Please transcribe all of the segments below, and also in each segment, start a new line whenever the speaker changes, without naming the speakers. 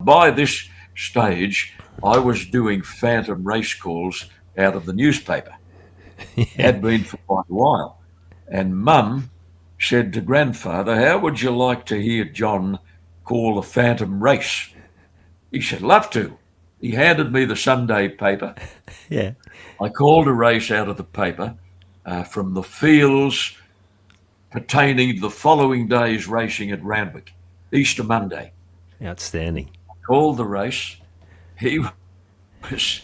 by this stage, I was doing phantom race calls out of the newspaper. Had been for quite a while. And Mum said to Grandfather, how would you like to hear John call a phantom race? He said, love to. He handed me the Sunday paper.
Yeah.
I called a race out of the paper from the fields pertaining to the following day's racing at Randwick, Easter Monday.
Outstanding.
Called the race. He was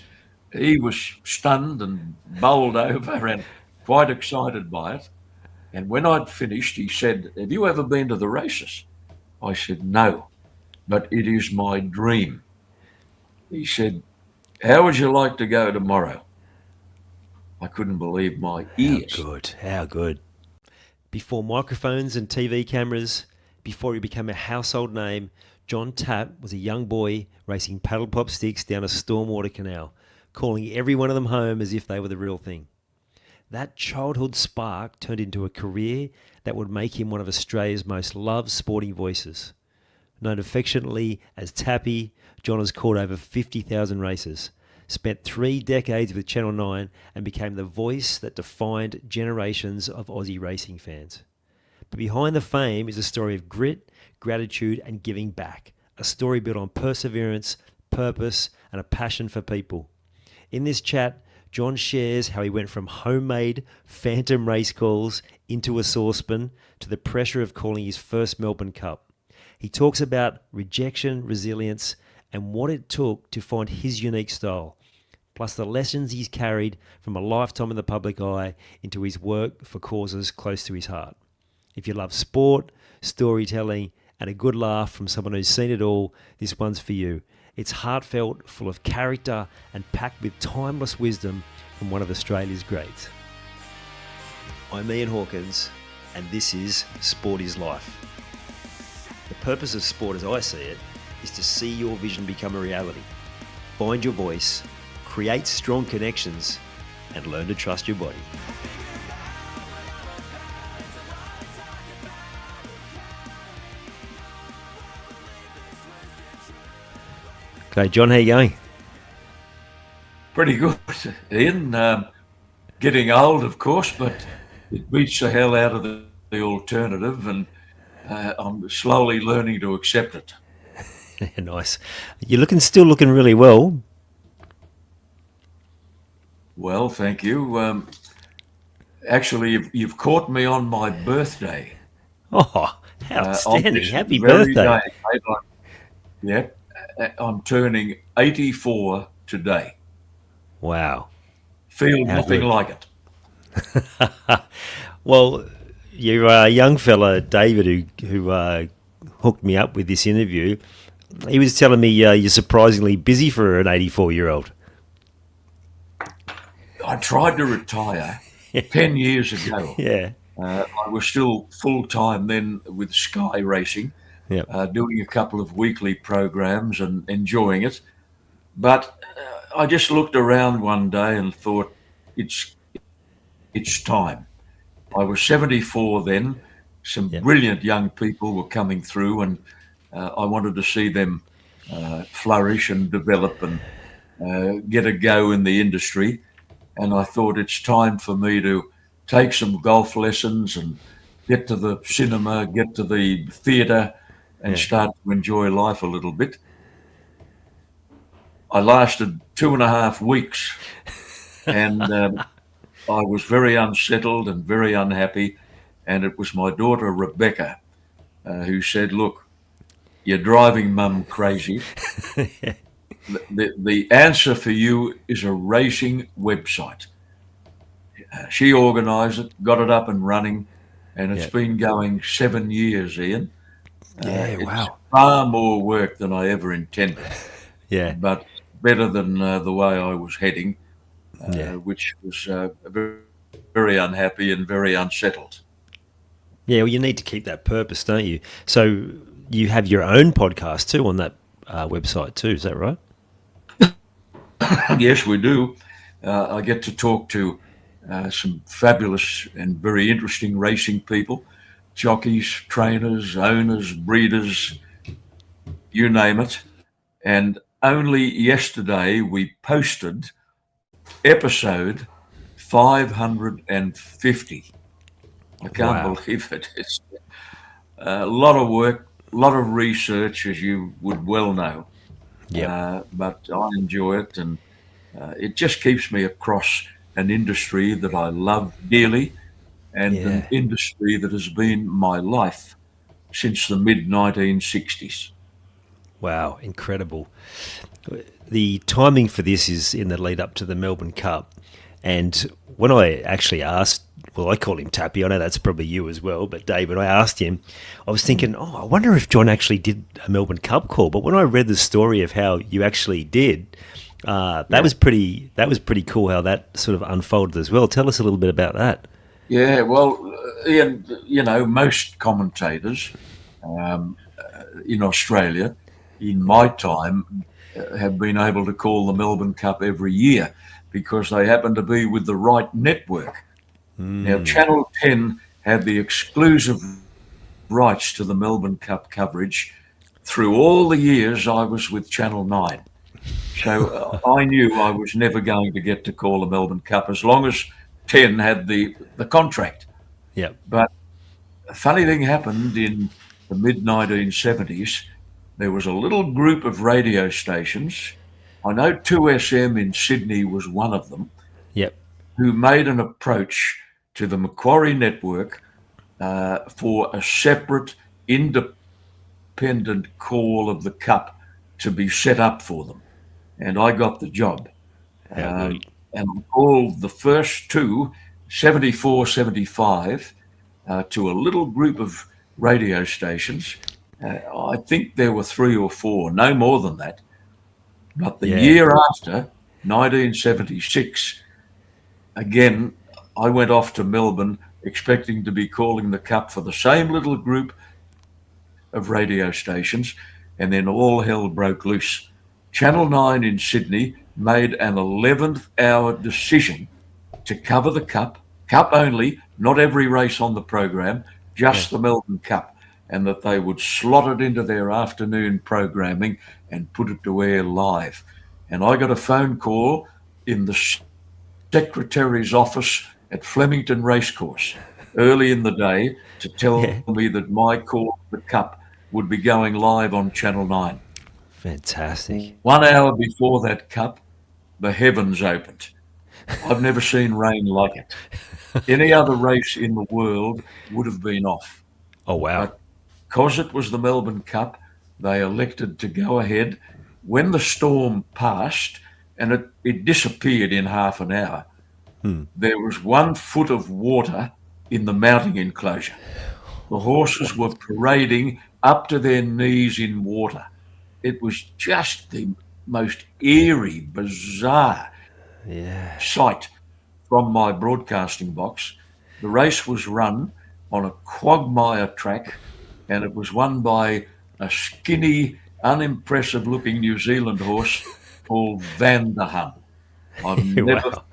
he was stunned and bowled over and quite excited by it. And when I'd finished, he said, have you ever been to the races? I said, no, but it is my dream. He said, how would you like to go tomorrow? I couldn't believe my ears.
How good. Before microphones and TV cameras, before he became a household name, John Tapp was a young boy racing paddle pop sticks down a stormwater canal, calling every one of them home as if they were the real thing. That childhood spark turned into a career that would make him one of Australia's most loved sporting voices. Known affectionately as Tappy, John has called over 50,000 races, spent 3 decades with Channel 9 and became the voice that defined generations of Aussie racing fans. But behind the fame is a story of grit, gratitude and giving back, a story built on perseverance, purpose and a passion for people. In this chat, John shares how he went from homemade phantom race calls into a saucepan to the pressure of calling his first Melbourne Cup. He talks about rejection, resilience, and what it took to find his unique style, plus the lessons he's carried from a lifetime in the public eye into his work for causes close to his heart. If you love sport, storytelling, and a good laugh from someone who's seen it all, this one's for you. It's heartfelt, full of character, and packed with timeless wisdom from one of Australia's greats. I'm Ian Hawkins, and this is Sport is Life. The purpose of sport as I see it is to see your vision become a reality. Find your voice, create strong connections, and learn to trust your body. Okay, John, how you going?
Pretty good, Ian. Getting old, of course, but it beats the hell out of the alternative, and I'm slowly learning to accept it.
Nice. You're still looking really well.
Well, thank you. Actually, you've caught me on my birthday.
Oh, outstanding. Happy birthday.
I'm turning 84 today.
Wow.
Feel nothing like it.
Well, your young fella, David, who hooked me up with this interview, he was telling me you're surprisingly busy for an 84-year-old.
I tried to retire 10 years ago.
Yeah.
I was still full-time then with Sky Racing, doing a couple of weekly programs and enjoying it. But I just looked around one day and thought, it's time. I was 74 then. Some brilliant young people were coming through, and I wanted to see them flourish and develop and get a go in the industry. And I thought it's time for me to take some golf lessons and get to the cinema, get to the theatre, and start to enjoy life a little bit. I lasted 2.5 weeks, and I was very unsettled and very unhappy. And it was my daughter, Rebecca, who said, look, you're driving Mum crazy. The answer for you is a racing website. She organised it, got it up and running, and it's been going 7 years, Ian.
Wow.
It's far more work than I ever intended.
Yeah.
But better than the way I was heading, which was very, very unhappy and very unsettled.
Yeah, well, you need to keep that purpose, don't you? So you have your own podcast too on that website too, is that right?
Yes, we do. I get to talk to some fabulous and very interesting racing people, jockeys, trainers, owners, breeders, you name it. And only yesterday we posted episode 550. I can't
Wow.
believe it. It's a lot of work, a lot of research, as you would well know.
Yep.
But I enjoy it, and it just keeps me across an industry that I love dearly, and an
Yeah.
industry that has been my life since the mid 1960s.
Wow. Incredible. The timing for this is in the lead up to the Melbourne Cup. And when I actually asked, well, I call him Tappy. I know that's probably you as well, but David, I asked him, I was thinking, oh, I wonder if John actually did a Melbourne Cup call. But when I read the story of how you actually did, that
Yeah.
was pretty. That was pretty cool how that sort of unfolded as well. Tell us a little bit about that.
Yeah, well, Ian, most commentators in Australia in my time have been able to call the Melbourne Cup every year because they happen to be with the right network. Now, Channel 10 had the exclusive rights to the Melbourne Cup coverage through all the years I was with Channel 9. So I knew I was never going to get to call the Melbourne Cup as long as 10 had the contract.
Yep.
But a funny thing happened in the mid 1970s. There was a little group of radio stations. I know 2SM in Sydney was one of them,
Yep.
who made an approach to the Macquarie network for a separate, independent call of the Cup to be set up for them. And I got the job.
How
Um,
good.
and I called the first two, 74, 75, to a little group of radio stations. I think there were three or four, no more than that. But the
Yeah.
year after, 1976, again, I went off to Melbourne expecting to be calling the Cup for the same little group of radio stations, and then all hell broke loose. Channel 9 in Sydney made an 11th hour decision to cover the Cup only, not every race on the program,
Yeah.
just the Melbourne Cup, and that they would slot it into their afternoon programming and put it to air live. And I got a phone call in the secretary's office at Flemington Racecourse early in the day to
Yeah.
tell me that my call for the Cup would be going live on Channel 9.
Fantastic.
1 hour before that Cup, the heavens opened. I've never seen rain like it. Any other race in the world would have been off.
Oh wow.
But because it was the Melbourne Cup, they elected to go ahead. When the storm passed, and it disappeared in half an hour, there was 1 foot of water in the mounting enclosure. The horses were parading up to their knees in water. It was just the most eerie, bizarre
Yeah.
sight from my broadcasting box. The race was run on a quagmire track, and it was won by a skinny, unimpressive looking New Zealand horse called Van der Hun. I've never,
Wow.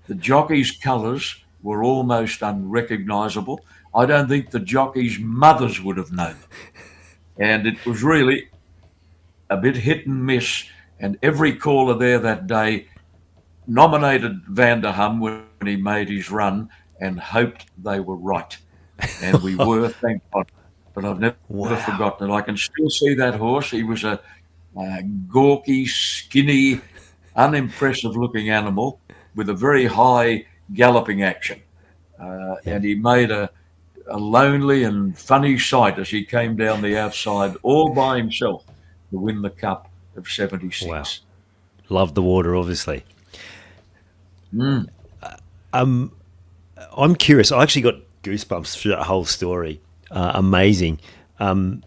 the jockey's colours were almost unrecognisable. I don't think the jockey's mothers would have known them. And it was really a bit hit and miss. And every caller there that day nominated Van der Hum when he made his run and hoped they were right. And we were, thank God. But I've never
Wow.
forgotten it. I can still see that horse. He was a gawky, skinny, unimpressive looking animal with a very high galloping action.
Yeah.
And he made a lonely and funny sight as he came down the outside all by himself to win the Cup of
Wow.
76.
Love the water, obviously.
Mm.
I'm curious. I actually got goosebumps through that whole story. Amazing. When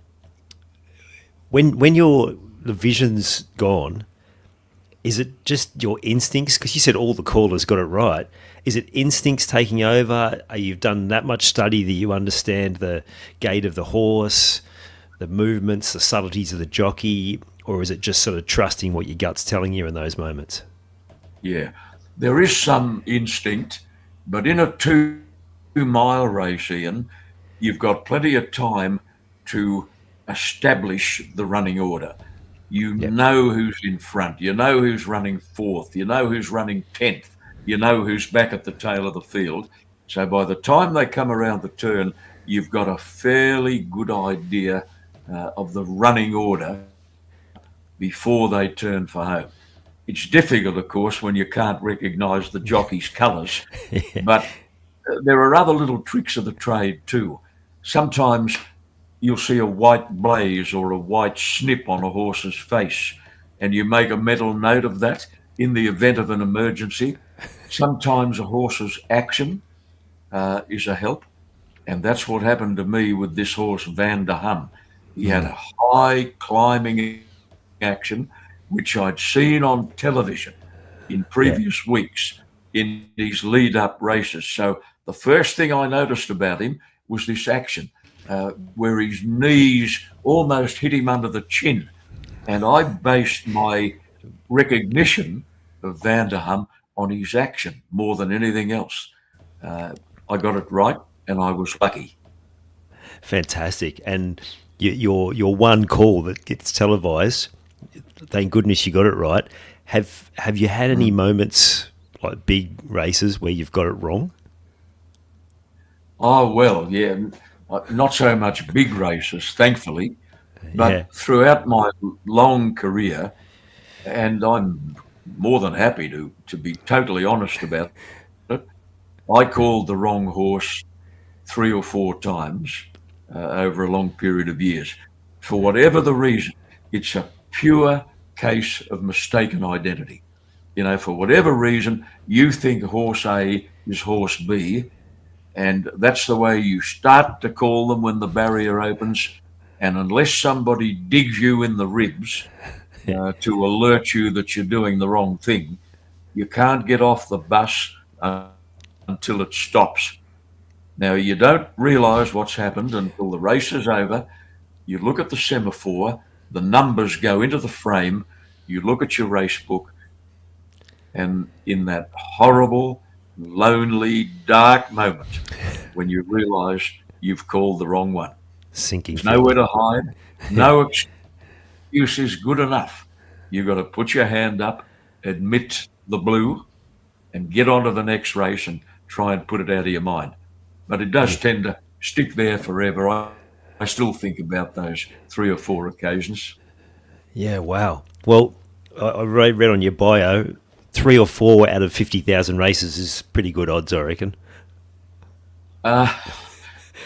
the vision's gone, is it just your instincts? Because you said all the callers got it right. Is it instincts taking over? You've done that much study that you understand the gait of the horse, the movements, the subtleties of the jockey, or is it just sort of trusting what your gut's telling you in those moments?
Yeah, there is some instinct, but in a 2 mile race, Ian, you've got plenty of time to establish the running order. You
Yep.
know who's in front. You know who's running fourth. You know who's running 10th. You know who's back at the tail of the field. So by the time they come around the turn, you've got a fairly good idea of the running order before they turn for home. It's difficult, of course, when you can't recognise the jockey's colours, but there are other little tricks of the trade too. Sometimes you'll see a white blaze or a white snip on a horse's face, and you make a mental note of that in the event of an emergency. Sometimes a horse's action is a help, and that's what happened to me with this horse, Van der Hun. He had
Mm.
a high climbing action, which I'd seen on television in
Yeah.
previous weeks in his lead up races. So the first thing I noticed about him was this action where his knees almost hit him under the chin. And I based my recognition of Van der Hun on his action more than anything else. Uh, I got it right, and I was lucky.
Fantastic. And your one call that gets televised, thank goodness you got it right. Have you had any
Mm.
moments like big races where you've got it wrong?
Oh, well, yeah, not so much big races, thankfully,
Yeah.
but throughout my long career, and I'm more than happy to be totally honest about it, I called the wrong horse 3 or 4 times over a long period of years. For whatever the reason, it's a pure case of mistaken identity. For whatever reason, you think horse A is horse B, and that's the way you start to call them when the barrier opens. And unless somebody digs you in the ribs to alert you that you're doing the wrong thing, you can't get off the bus until it stops. Now, you don't realize what's happened until the race is over. You look at the semaphore, the numbers go into the frame, you look at your race book, and in that horrible, lonely, dark moment, when you realize you've called the wrong one,
Sinking
there's nowhere
feeling.
to hide. No excuse is good enough. You've got to put your hand up, admit the blue, and get on to the next race and try and put it out of your mind. But it does
Yeah.
tend to stick there forever. I still think about those 3 or 4 occasions.
Yeah. Wow. Well, I read on your bio, 3 or 4 out of 50,000 races is pretty good odds, I reckon.
Uh,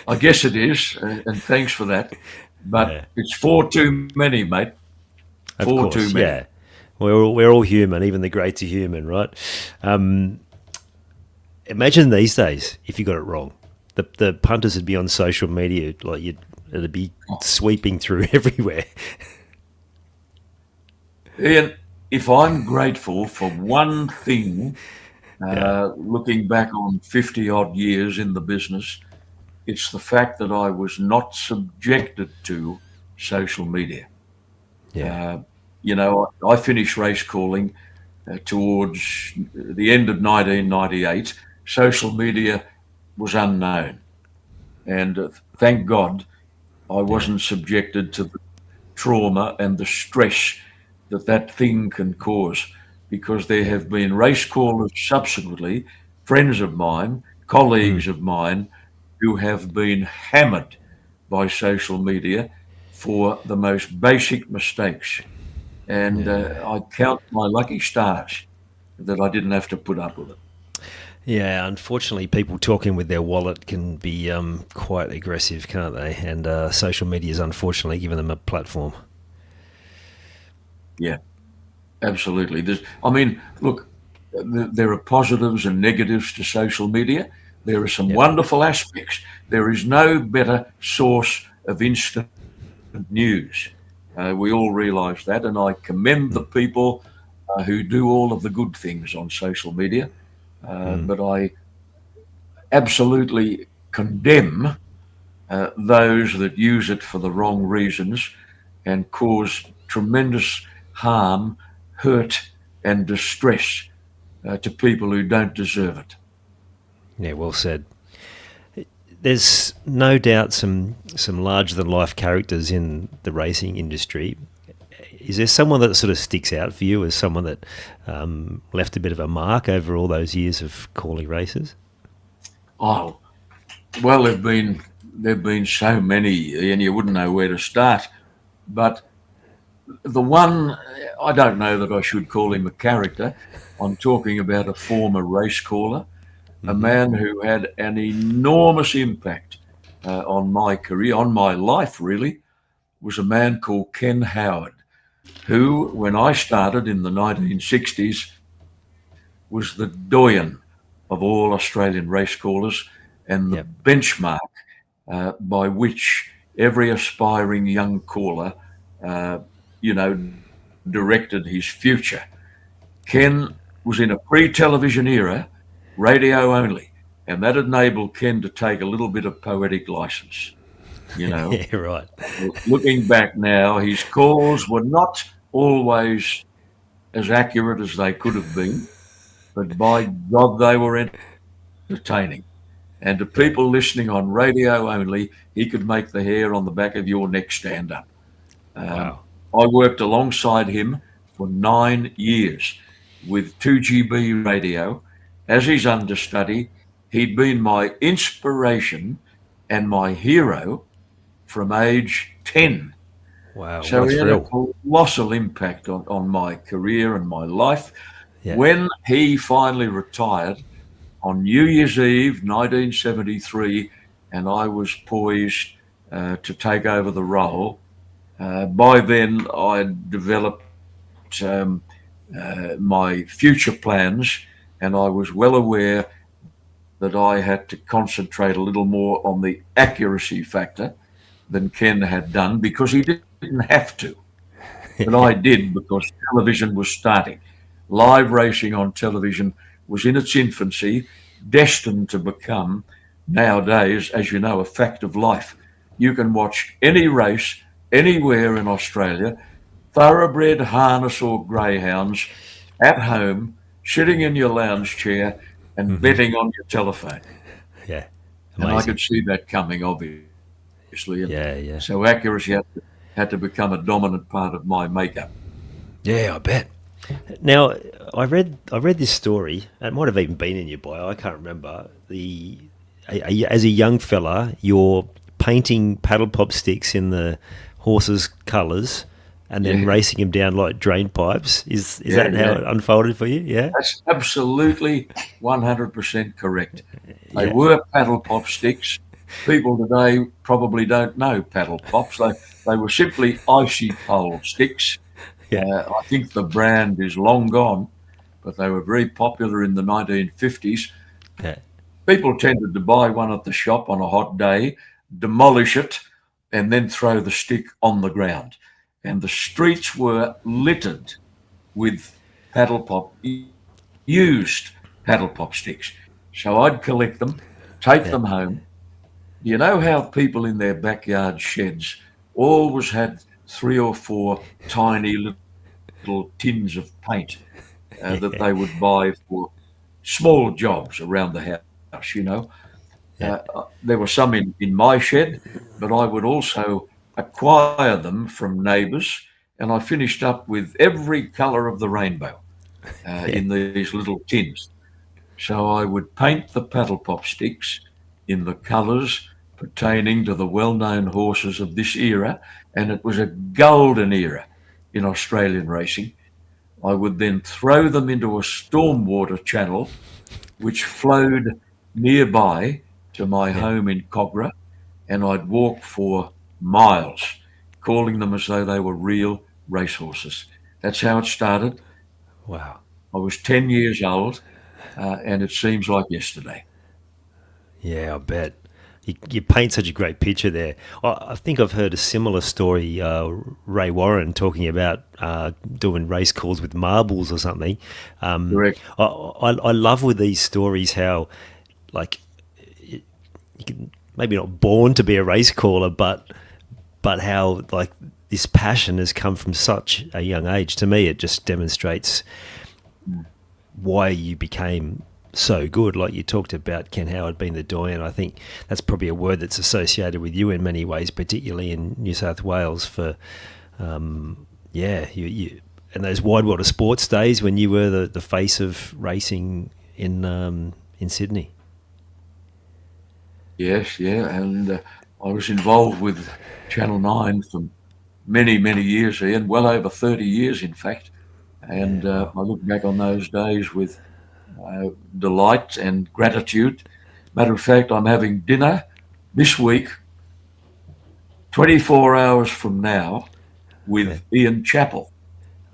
I guess it is, and thanks for that. But
Yeah.
it's four too many, mate. Four
Of
too
course.
many.
Yeah. We're all human. Even the greats are human, right? Um, Imagine these days if you got it wrong. The punters would be on social media, like it'd be sweeping through everywhere.
Ian, if I'm grateful for one thing,
Yeah.
looking back on 50 odd years in the business, it's the fact that I was not subjected to social media.
Yeah.
Uh, I finished race calling towards the end of 1998. Social media was unknown. And thank God I
Yeah.
wasn't subjected to the trauma and the stress that thing can cause, because there
Yeah.
have been race callers subsequently, friends of mine,
Mm.
colleagues of mine, who have been hammered by social media for the most basic mistakes. And
Yeah.
I count my lucky stars that I didn't have to put up with it.
Yeah, unfortunately, people talking with their wallet can be quite aggressive, can't they? And social media is unfortunately giving them a platform.
Yeah, absolutely. Look, there are positives and negatives to social media. There are some
Yep.
wonderful aspects. There is no better source of instant news. We all realise that, and I commend the
Mm.
people who do all of the good things on social media.
Mm.
But I absolutely condemn those that use it for the wrong reasons and cause tremendous harm, hurt, and distress to people who don't deserve it.
Yeah, well said. There's no doubt some larger than life characters in the racing industry. Is there someone that sort of sticks out for you as someone that left a bit of a mark over all those years of calling races?
Oh, well, there've been so many, and you wouldn't know where to start. But the one, I don't know that I should call him a character. I'm talking about a former race caller, a
Hmm.
man who had an enormous impact on my career, on my life, really, was a man called Ken Howard, who, when I started in the 1960s, was the Doyen of all Australian race callers and the
Yep.
benchmark by which every aspiring young caller, uh, directed his future.
Yep.
Ken was in a pre-television era, radio only, and that enabled Ken to take a little bit of poetic license. You know,
Yeah. Right.
looking back now, his calls were not always as accurate as they could have been, but by God, they were entertaining. And to
Yeah.
people listening on radio only, he could make the hair on the back of your neck stand up. Um,
Wow.
I worked alongside him for 9 years with 2GB radio as his understudy. He'd been my inspiration and my hero from age 10.
Wow. What
So
a
he had a
thrill.
colossal impact on my career and my life.
Yeah.
When he finally retired on New Year's Eve, 1973, and I was poised to take over the role, by then I'd developed my future plans, and I was well aware that I had to concentrate a little more on the accuracy factor than Ken had done because he didn't have to. But I did because television was starting. Live racing on television was in its infancy, destined to become, nowadays, as you know, a fact of life. You can watch any race anywhere in Australia, thoroughbred harness or greyhounds, at home, sitting in your lounge chair and
Hmm.
betting on your telephone.
Yeah.
And I
Amazing.
could see that coming, obviously. And
Yeah. Yeah.
so accuracy had to become a dominant part of my makeup.
Yeah. I bet. Now, I read this story. It might have even been in your bio. I can't remember. As a young fella, you're painting paddle pop sticks in the horses' colours, and then
Yeah,
racing them down like drain pipes. Is
yeah,
that how
yeah.
it unfolded for you? Yeah.
That's absolutely 100% correct. They
Yeah.
were paddle pop sticks. People today probably don't know paddle pops. They were simply icy pole sticks.
Yeah.
I think the brand is long gone, but they were very popular in the 1950s.
Yeah.
People tended to buy one at the shop on a hot day, demolish it, and then throw the stick on the ground. And the streets were littered with paddle pop, used paddle pop sticks. So I'd collect them, take
Yeah.
them home. You know how people in their backyard sheds always had three or four tiny little tins of paint that
Yeah.
they would buy for small jobs around the house, you know.
Yeah.
There were some in my shed, but I would also acquire them from neighbours, and I finished up with every colour of the rainbow
Yeah.
in these little tins. So I would paint the paddle pop sticks in the colours pertaining to the well-known horses of this era, and it was a golden era in Australian racing. I would then throw them into a stormwater channel which flowed nearby to my
Yeah.
home in Cogra, and I'd walk for miles, calling them as though they were real racehorses. That's how it started.
Wow.
I was 10 years old, and it seems like yesterday.
Yeah, I bet. You paint such a great picture there. I think I've heard a similar story. Ray Warren talking about doing race calls with marbles or something.
Correct.
I love with these stories how, like, you can maybe not born to be a race caller, but how like this passion has come from such a young age. To me, it just demonstrates why you became so good. Like you talked about Ken Howard being the Doyen. I think that's probably a word that's associated with you in many ways, particularly in New South Wales for Yeah, and those wide water sports days when you were the face of racing in Sydney.
Yes, yeah, and I was involved with Channel 9 for many, many years, Ian, well over 30 years, in fact.
Yeah,
And
wow.
I look back on those days with delight and gratitude. Matter of fact, I'm having dinner this week, 24 hours from now,
Yeah.
with Ian Chappell,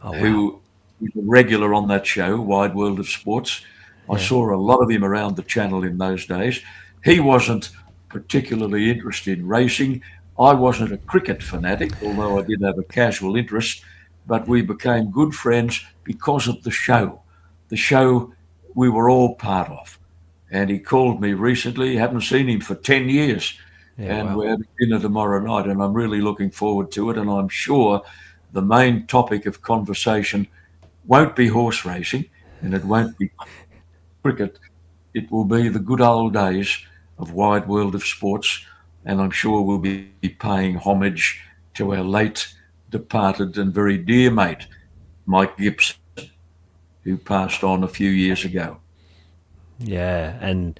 Oh wow.
who is a regular on that show, Wide World of Sports. I
Yeah.
saw a lot of him around the channel in those days. He wasn't particularly interested in racing. I wasn't a cricket fanatic, although I did have a casual interest, but we became good friends because of the show. The show we were all part of. And he called me recently, haven't seen him for 10 years.
Yeah.
And
Wow.
we're having dinner tomorrow night, and I'm really looking forward to it. And I'm sure the main topic of conversation won't be horse racing and it won't be cricket. It will be the good old days of Wide World of Sports. And I'm sure we'll be paying homage to our late departed and very dear mate, Mike Gibson, who passed on a few years ago.
Yeah, and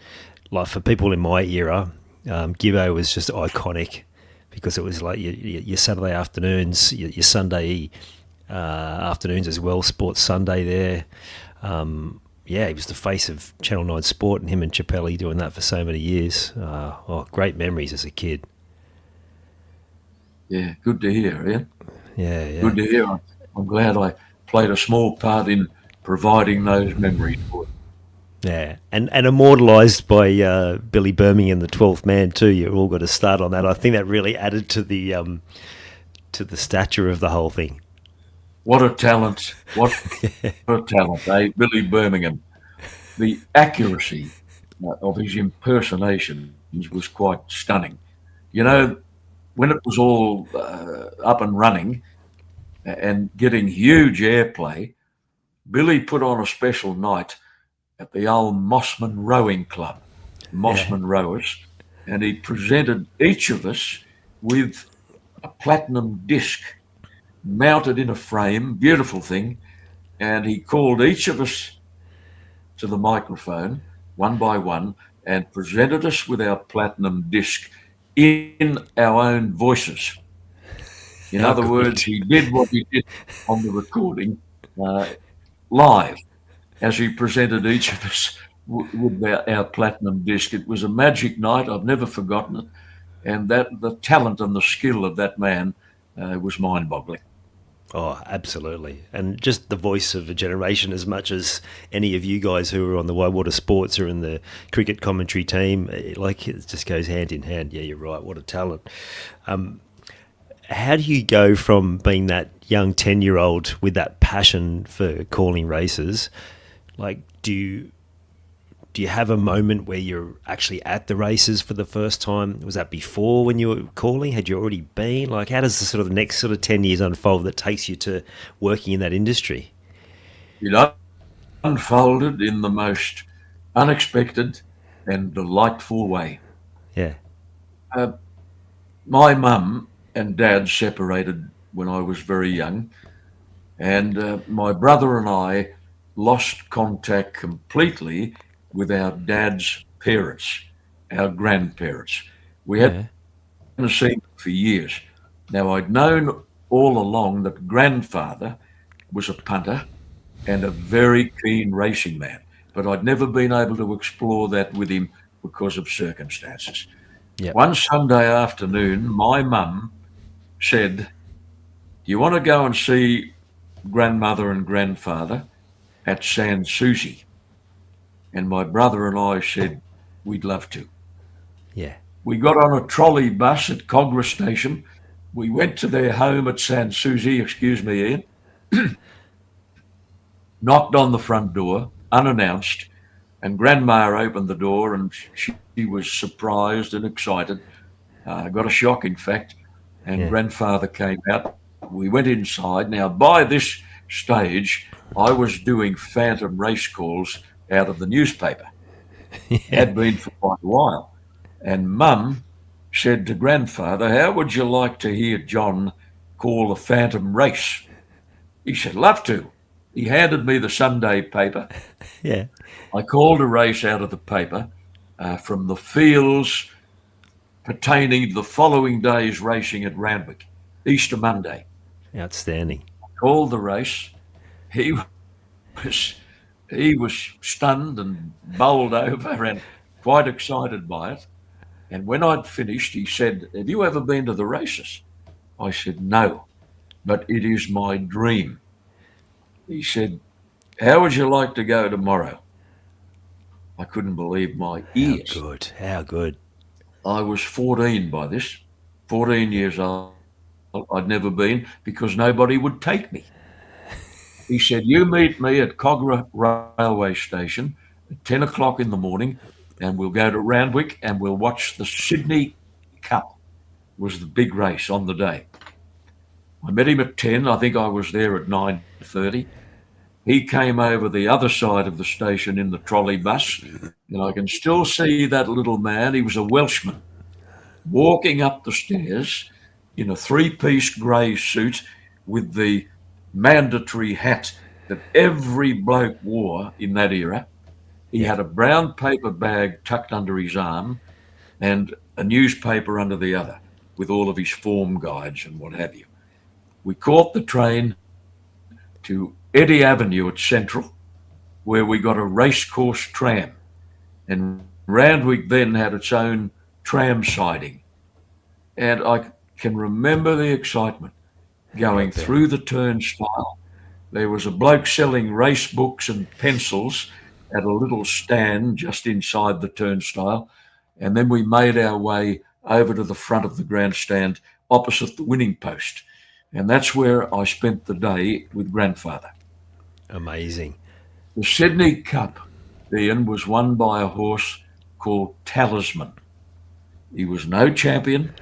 like for people in my era, Gibbo was just iconic because it was like your Saturday afternoons, your Sunday afternoons as well. Sports Sunday there. Yeah, he was the face of Channel 9 Sport, and him and Chappelli doing that for so many years. Great memories as a kid.
Yeah, good to hear, Ian.
Yeah, yeah.
Good to hear. I'm glad I played a small part in providing those memories for you.
Yeah, and immortalised by Billy Birmingham, the 12th man too. You all got to start on that. I think that really added to the stature of the whole thing.
What a talent. What a talent, eh? Billy Birmingham. The accuracy of his impersonations was quite stunning. You
Yeah,
know, when it was all up and running and getting huge airplay, Billy put on a special night at the old Mossman Rowing Club,
yeah,
Mossman Rowers, and he presented each of us with a platinum disc mounted in a frame, beautiful thing, and he called each of us to the microphone one by one and presented us with our platinum disc in our own voices. In
how
other words,
good.
he did what he did on the recording uh, live as he presented each of us with our platinum disc. It was a magic night. I've never forgotten it. And that the talent and the skill of that man was mind boggling.
Oh, absolutely. And just the voice of a generation as much as any of you guys who are on the Whitewater Sports or in the cricket commentary team. Like, it just goes hand in hand. Yeah, you're right. What a talent. How do you go from being that young 10-year-old with that passion for calling races? Like, do you have a moment where you're actually at the races for the first time? Was that before when you were calling? Had you already been? Like, how does the sort of next sort of 10 years unfold that takes you to working in that industry?
It unfolded in the most unexpected and delightful way.
Yeah.
Uh, my mum and dad separated when I was very young, and my brother and I lost contact completely with our dad's parents, our grandparents. We hadn't
Yeah.
seen them for years. Now, I'd known all along that grandfather was a punter and a very keen racing man, but I'd never been able to explore that with him because of circumstances.
Yep.
One Sunday afternoon, my mum said, "Do you want to go and see grandmother and grandfather at San Souci?" And my brother and I said, "We'd love to."
Yeah.
We got on a trolley bus at Cogra Station. We went to their home at San Souci, excuse me, Ian, knocked on the front door unannounced, and Grandma opened the door and she was surprised and excited. Got a shock, in fact, and
Yeah.
grandfather came out. We went inside. Now, by this stage, I was doing phantom race calls out of the newspaper,
Yeah.
had been for quite a while. And Mum said to grandfather, "How would you like to hear John call a phantom race?" He said, love to. He handed me the Sunday paper.
Yeah.
I called a race out of the paper from the fields pertaining to the following day's racing at Randwick, Easter Monday.
Outstanding.
Called the race. He was he was stunned and bowled over and quite excited by it. And when I'd finished, he said, have you ever been to the races? I said, no, but it is my dream. He said, how would you like to go tomorrow? I couldn't believe my
How
ears.
good. How good.
I was 14 by this, 14 years old. I'd never been because nobody would take me. He said, you meet me at Cogra railway station at 10 o'clock in the morning and we'll go to Randwick and we'll watch the Sydney Cup. It was the big race on the day. I met him at 10. I think I was there at 9:30. He came over the other side of the station in the trolley bus, and I can still see that little man. He was a Welshman walking up the stairs in a three-piece grey suit with the mandatory hat that every bloke wore in that era. He had a brown paper bag tucked under his arm and a newspaper under the other with all of his form guides and what have you. We caught the train to Eddy Avenue at Central, where we got a racecourse tram. And Randwick then had its own tram siding. And I can remember the excitement going through the turnstile. There was a bloke selling race books and pencils at a little stand just inside the turnstile. And then we made our way over to the front of the grandstand opposite the winning post. And that's where I spent the day with grandfather.
Amazing.
The Sydney Cup, Ian, was won by a horse called Talisman. He was no champion.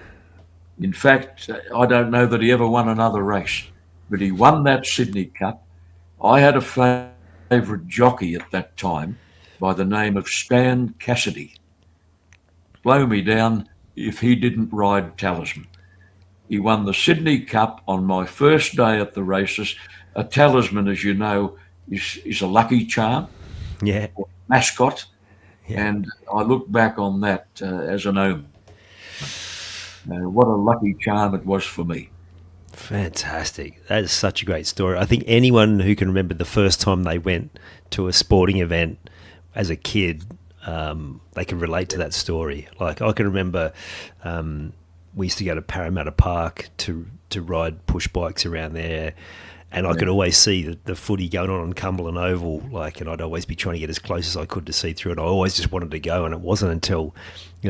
In fact, I don't know that he ever won another race, but he won that Sydney Cup. I had a favourite jockey at that time by the name of Stan Cassidy. Blow me down if he didn't ride Talisman. He won the Sydney Cup on my first day at the races. A talisman, as you know, is a lucky charm, or mascot, and I look back on that as an omen. What a lucky charm it was for me.
Fantastic. That is such a great story. I think anyone who can remember the first time they went to a sporting event as a kid, they can relate to that story. Like I can remember we used to go to Parramatta Park to ride push bikes around there, and I could always see the footy going on Cumberland Oval, and I'd always be trying to get as close as I could to see through it. I always just wanted to go, and it wasn't until,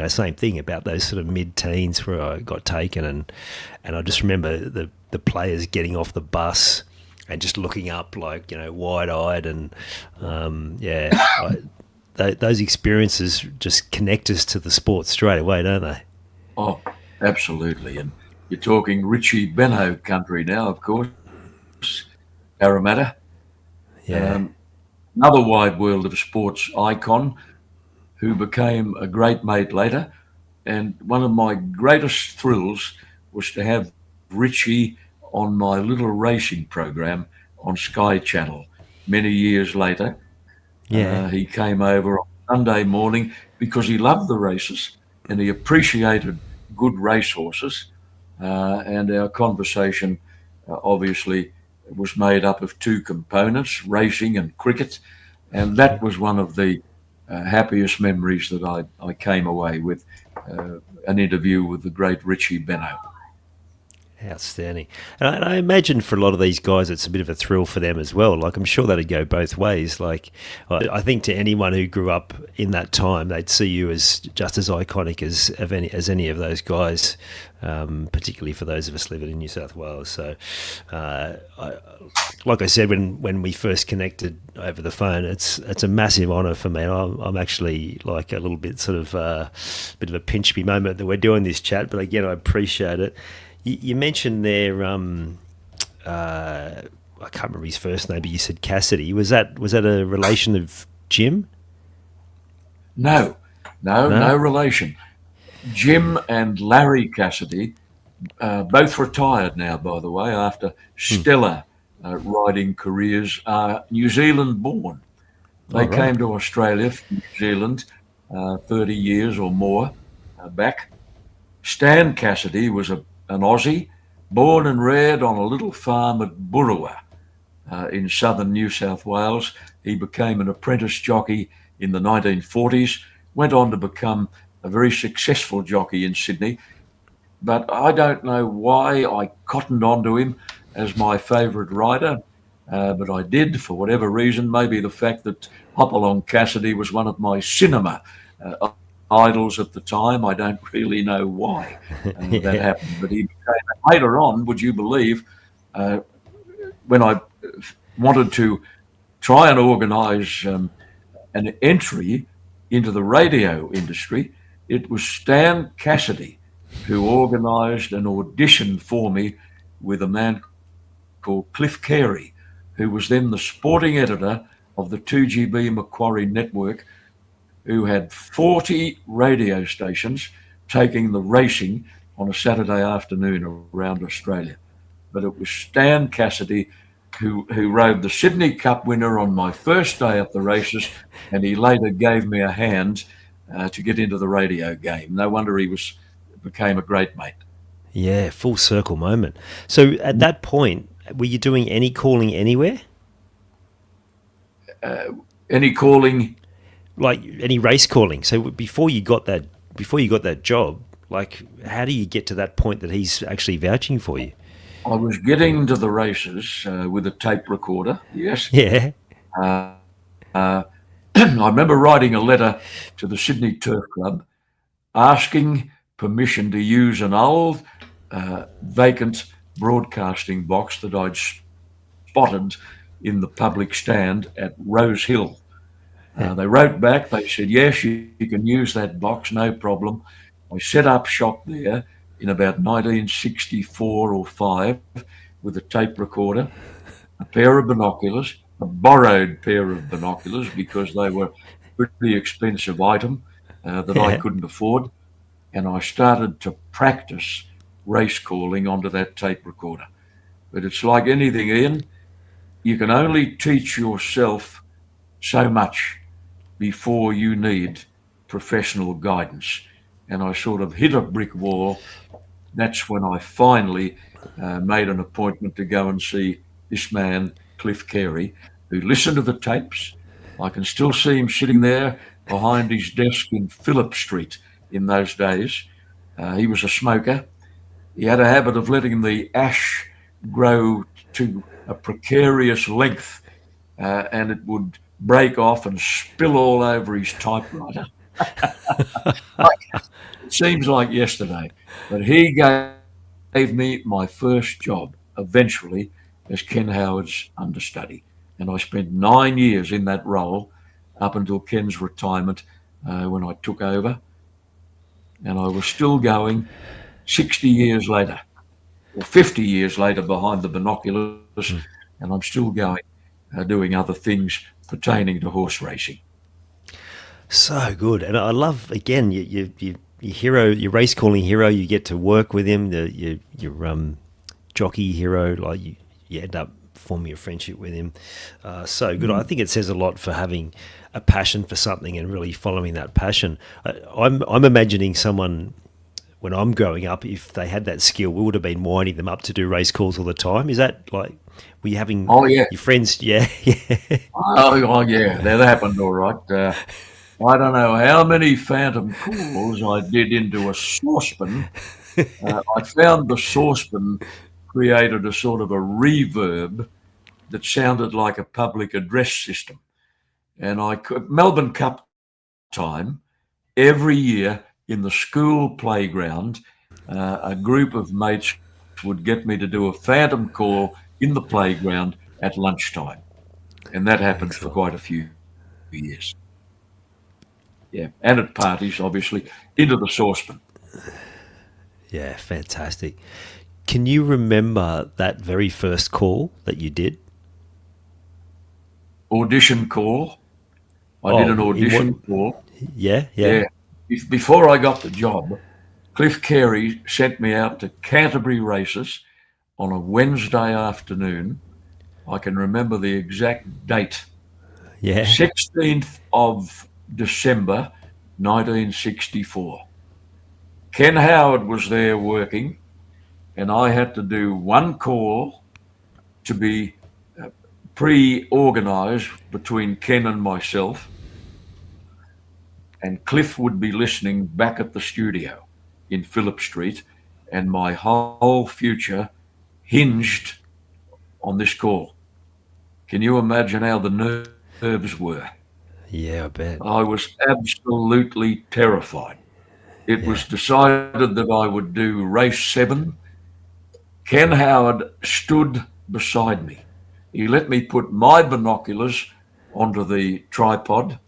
same thing about those sort of mid-teens where I got taken, and I just remember the players getting off the bus and just looking up wide-eyed, and those experiences just connect us to the sport straight away, don't they?
Oh, absolutely. And you're talking Richie Benno country now, of course. Parramatta. Another wide world of sports icon who became a great mate later. And one of my greatest thrills was to have Richie on my little racing program on Sky Channel many years later. He came over on Sunday morning because he loved the races and he appreciated good racehorses. And our conversation obviously was made up of two components, racing and cricket. And that was one of the happiest memories that I came away with, an interview with the great Richie Benno.
Outstanding. And I imagine for a lot of these guys, it's a bit of a thrill for them as well. Like, I'm sure that'd go both ways. Like, I think to anyone who grew up in that time, they'd see you as just as iconic as any of those guys, particularly for those of us living in New South Wales. So, like I said, when we first connected over the phone, it's a massive honour for me. I'm actually like a little bit sort of bit of a pinch me moment that we're doing this chat, but again, I appreciate it. You mentioned there, I can't remember his first name, but you said Cassidy. Was that a relation of Jim?
No relation. Jim and Larry Cassidy, both retired now, by the way, after stellar riding careers are New Zealand born.
Oh,
They
right.
came to Australia from New Zealand 30 years or more back. Stan Cassidy was an Aussie, born and reared on a little farm at Burrawa in southern New South Wales. He became an apprentice jockey in the 1940s, went on to become a very successful jockey in Sydney. But I don't know why I cottoned onto him as my favourite rider. But I did for whatever reason. Maybe the fact that Hopalong Cassidy was one of my cinema idols at the time. I don't really know why that
Yeah.
happened. But he became, later on, would you believe, uh, when I wanted to try and organise an entry into the radio industry, it was Stan Cassidy who organised an audition for me with a man called Cliff Carey, who was then the sporting editor of the 2GB Macquarie network, who had 40 radio stations taking the racing on a Saturday afternoon around Australia. But it was Stan Cassidy who rode the Sydney Cup winner on my first day at the races, and he later gave me a hand to get into the radio game. No wonder he became a great mate.
Yeah, full circle moment. So at that point, were you doing any calling anywhere?
Any calling?
Like any race calling? So before you got that job, like how do you get to that point that he's actually vouching for you?
I was getting to the races with a tape recorder, yes.
Yeah.
Uh, uh, I remember writing a letter to the Sydney Turf Club asking permission to use an old vacant broadcasting box that I'd spotted in the public stand at Rose Hill. They wrote back, they said, yes, you can use that box, no problem. I set up shop there in about 1964 or 5 with a tape recorder, a pair of binoculars, a borrowed pair of binoculars because they were a pretty expensive item that I
Yeah.
couldn't afford. And I started to practice race calling onto that tape recorder. But it's like anything, Ian, you can only teach yourself so much before you need professional guidance. And I sort of hit a brick wall. That's when I finally made an appointment to go and see this man, Cliff Carey, who listened to the tapes. I can still see him sitting there behind his desk in Phillip Street in those days. He was a smoker. He had a habit of letting the ash grow to a precarious length, and it would break off and spill all over his typewriter. It seems like yesterday, but he gave me my first job eventually as Ken Howard's understudy. And I spent 9 years in that role up until Ken's retirement when I took over. And I was still going 60 years later, or 50 years later behind the binoculars, and I'm still going, doing other things pertaining to horse racing.
So good, and I love again your hero, your race calling hero. You get to work with him, your jockey hero. Like you end up forming a friendship with him. So good. I think it says a lot for having a passion for something and really following that passion. I'm imagining someone when I'm growing up, if they had that skill, we would have been winding them up to do race calls all the time. Is that like, were you having
Oh, yeah.
your friends? Yeah, yeah.
Oh, yeah. That happened all right. I don't know how many phantom calls I did into a saucepan. I found the saucepan created a sort of a reverb that sounded like a public address system. And Melbourne Cup time, every year in the school playground, a group of mates would get me to do a phantom call in the playground at lunchtime. And that happened for
Excellent.
quite a few years. Yeah. And at parties, obviously, into the saucepan.
Yeah, fantastic. Can you remember that very first call that you did?
Audition call. I did
Oh,
an
in what?
audition call.
Yeah, yeah.
Yeah. Before I got the job, Cliff Carey sent me out to Canterbury races on a Wednesday afternoon. I can remember the exact date.
Yeah.
16th of December 1964. Ken Howard was there working, and I had to do one call to be uh, pre organised between Ken and myself, and Cliff would be listening back at the studio in Phillip Street, and my whole future hinged on this call. Can you imagine how the nerves were?
Yeah, I bet.
I was absolutely terrified. It
Yeah.
was decided that I would do race 7. Ken Howard stood beside me. He let me put my binoculars onto the tripod,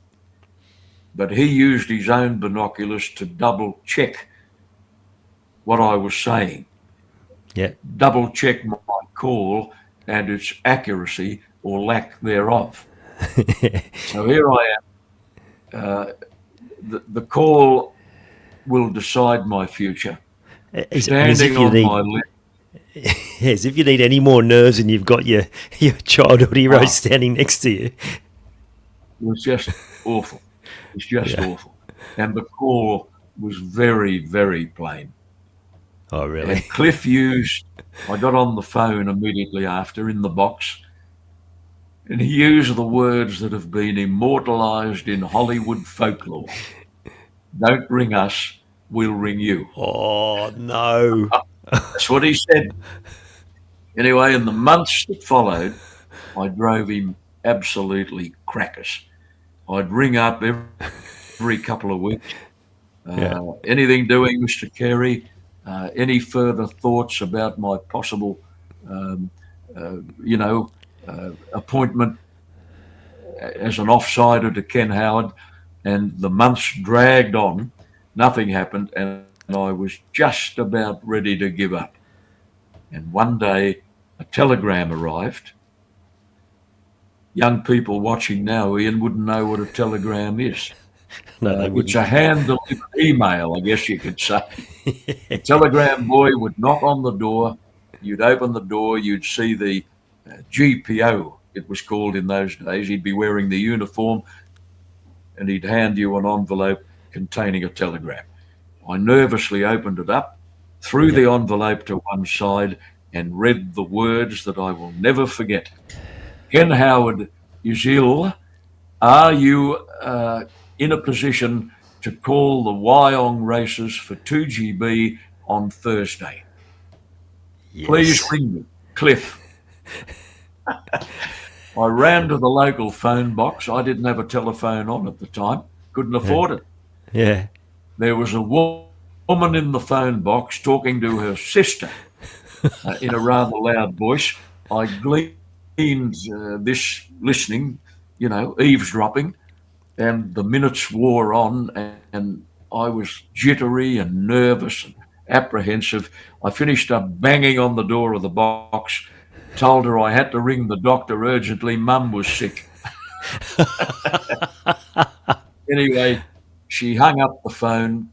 but he used his own binoculars to double check what I was saying,
Yeah.
double check my call and its accuracy or lack thereof. So here I am. The call will decide my future.
As if
Standing
you
on
need,
my left.
as if you need any more nerves, and you've got your childhood hero
Ah,
standing next to you.
it was just awful. It's just
Yeah.
awful. And the call was very, very plain.
Oh, really?
And Cliff used, I got on the phone immediately after in the box, and he used the words that have been immortalized in Hollywood folklore. Don't ring us, we'll ring you.
Oh no.
That's what he said. Anyway, in the months that followed, I drove him absolutely crackers. I'd ring up every couple of weeks.
Yeah.
Anything doing, Mr. Carey? Any further thoughts about my possible, um, appointment as an offsider to Ken Howard? And the months dragged on. Nothing happened, and I was just about ready to give up. And one day, a telegram arrived. Young people watching now, Ian, wouldn't know what a telegram is.
No, they
It's a
wouldn't.
hand-delivered email, I guess you could say. The telegram boy would knock on the door. You'd open the door. You'd see the GPO, it was called in those days. He'd be wearing the uniform, and he'd hand you an envelope containing a telegram. I nervously opened it up, threw
Yep.
the envelope to one side, and read the words that I will never forget. Ken Howard is ill. Are you in a position to call the Wyong races for 2GB on Thursday? Please
Yes.
ring me, Cliff. I ran to the local phone box. I didn't have a telephone on at the time, couldn't
Yeah.
afford it.
Yeah.
There was a woman in the phone box talking to her sister in a rather loud voice. I gleaned this listening, eavesdropping, and the minutes wore on, and I was jittery and nervous and apprehensive. I finished up banging on the door of the box, told her I had to ring the doctor urgently. Mum was sick. Anyway, she hung up the phone,